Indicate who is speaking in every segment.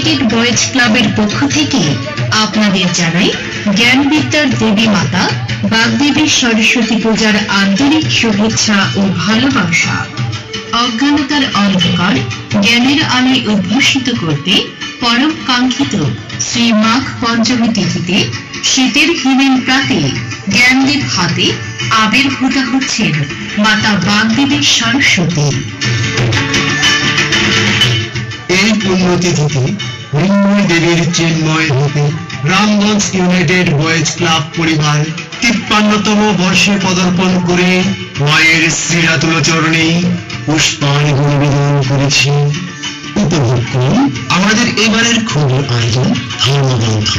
Speaker 1: United boys ক্লাবের পক্ষ থেকে আপনাদের জানাই জ্ঞান বিদ্যার দেবী মাতা বাগদেবী সরস্বতী পূজার আন্তরিক শুভেচ্ছা ও ভালোবাসা। অজ্ঞানতার অন্ধকার জ্ঞানের আলোয় উদ্ভাসিত করতে পরম কাঙ্ক্ষিত শ্রী মাঘ পঞ্চমী তিথিতে শীতের হিমেল প্রাতে জ্ঞানদীপ হাতে আবির্ভূত হচ্ছেন মাতা বাগদেবী সরস্বতী।
Speaker 2: এই পুণ্যতিথিতে মৃন্ময় দেবীর চিন্ময় রূপে রামগঞ্জ ইউনাইটেড বয়েজ ক্লাব পরিবার 53তম বর্ষে পদার্পণ করে মায়ের শ্রীরাতুল চরণে পুষ্পাঞ্জলি নিবেদন করেছি। উপভোগ করুন আমাদের এবারের ক্ষুদ্র আয়োজন ধর্মগ্রন্থ।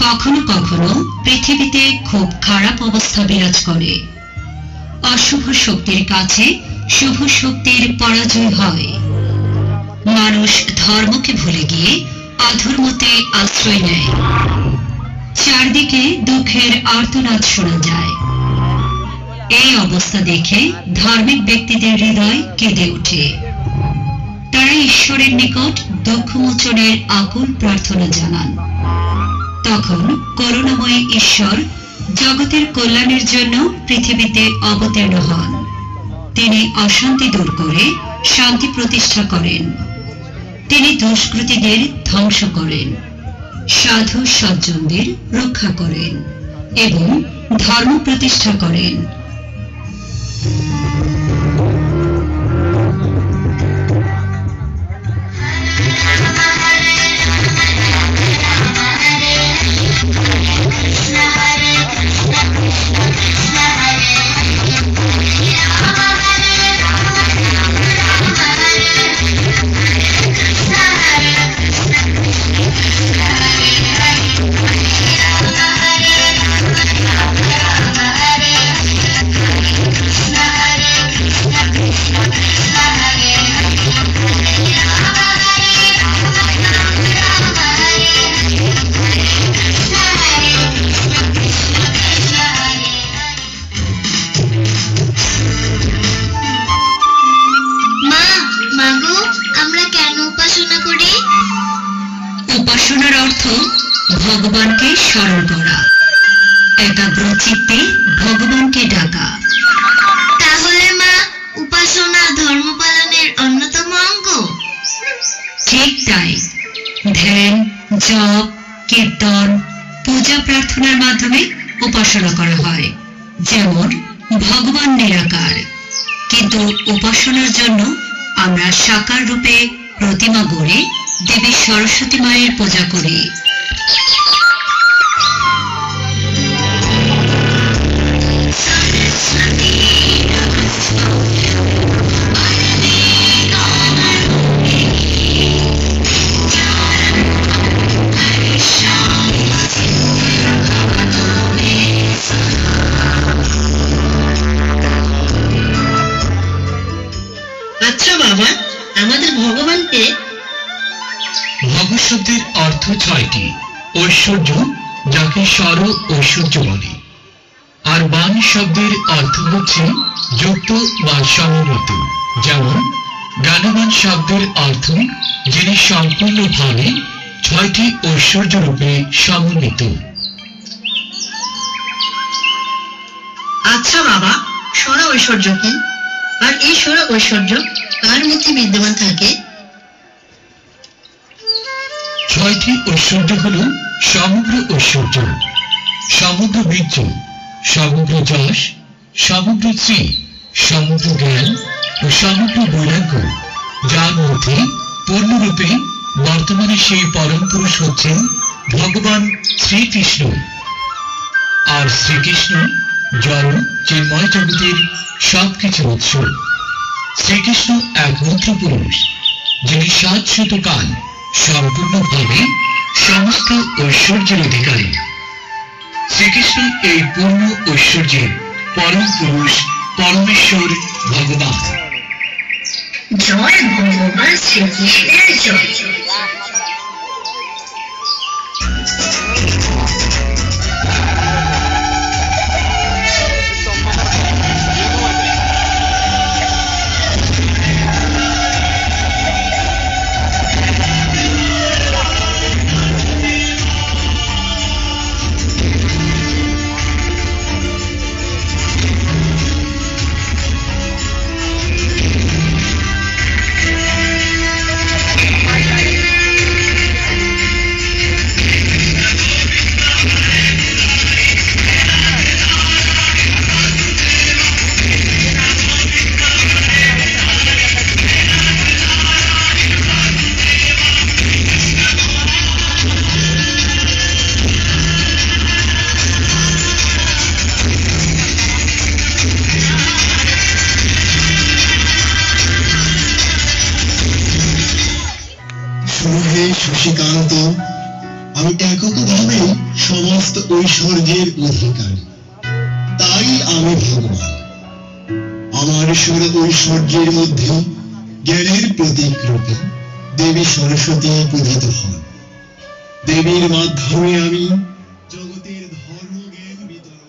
Speaker 3: কখনো কখনো পৃথিবীতে খুব খারাপ অবস্থা বিরাজ করে। অশুভ শক্তির কাছে শুভ শক্তির পরাজয় হয়। মানুষ ধর্মকে ভুলে গিয়ে অধর্মতে আশ্রয় নেয়। চারদিকে দুঃখের আর্তনাদ শোনা যায়। এই অবস্থা দেখে ধার্মিক ব্যক্তিদের হৃদয় কেঁদে ওঠে। তারা ঈশ্বরের নিকট দুঃখ মোচনের আকুল প্রার্থনা জানান। তখন করুণাময় ঈশ্বর জগতের কল্যাণের জন্য পৃথিবীতে অবতীর্ণ হন। তিনি অশান্তি দূর করে শান্তি প্রতিষ্ঠা করেন। তিনি দুষ্কৃতীদের ধ্বংস করেন, সাধু সজ্জনদের রক্ষা করেন এবং ধর্ম প্রতিষ্ঠা করেন। উপাসনার অর্থ ভগবানকে স্মরণ করা, একাগ্র চিত্তে ভগবানকে ডাকা।
Speaker 4: তাহলে মা, উপাসনা ধর্ম পালনের অন্যতম অঙ্গ?
Speaker 3: ঠিক তাই। ধ্যান, জপ, কীর্তন, পূজা প্রার্থনার মাধ্যমে উপাসনা করা হয়। যেমন ভগবান নিরাকার, কিন্তু উপাসনার জন্য আমরা সাকার রূপে প্রতিমা গড়ে দেবী সরস্বতী মায়ের পূজা করি।
Speaker 4: আচ্ছা বাবা, আমাদের ভগবানকে
Speaker 2: ভগ শব্দের অর্থ 6টি। ঐশ্বর্য, যাকে স্বর ঐশ্বর্য বলে। আর বান শব্দের অর্থ হচ্ছে যুক্ত বা সমন্বিত। যেমন জ্ঞানবান শব্দের অর্থ যিনি সম্পূর্ণভাবে 6টি ঐশ্বর্য রূপে সমন্বিত।
Speaker 4: আচ্ছা বাবা, স্বর ঐশ্বর্য কি? আর এই স্বর ঐশ্বর্য কার মধ্যে বিদ্যমান থাকে?
Speaker 2: 6টি ঐশ্বর্য হল সমগ্র ঐশ্বর্য, সমগ্র বীর্য, সমগ্র যশ, সমগ্র শ্রী, সমগ্র জ্ঞান ও সমগ্র বৈরাগ্য, যার মধ্যে পূর্ণরূপে বর্তমানে সেই পরম পুরুষ হচ্ছেন ভগবান শ্রীকৃষ্ণ। আর শ্রীকৃষ্ণ জড় চিন্ময় জগতের সবকিছু উৎস। শ্রীকৃষ্ণ একমাত্র পুরুষ, যিনি শাশ্বতকাল সম্পূর্ণভাবে সমস্ত ঐশ্বর্যের অধিকারী। শ্রীকৃষ্ণ এই পূর্ণ ঐশ্বর্যের পরম পুরুষ পরমেশ্বর ভগবান।
Speaker 4: জয় ভগবান শ্রীকৃষ্ণের জয়।
Speaker 5: শশীকান্ত, আমি এককভাবে সমস্ত ঐশ্বর্যের অধিকারী, তাই আমি ভগবান। আমার সুর ঐশ্বর্যের মধ্যে জ্ঞানের প্রতীক রূপে দেবী সরস্বতী পূজিত হন। দেবীর মাধ্যমে আমি জগতের ধর্ম জ্ঞান বিতরণ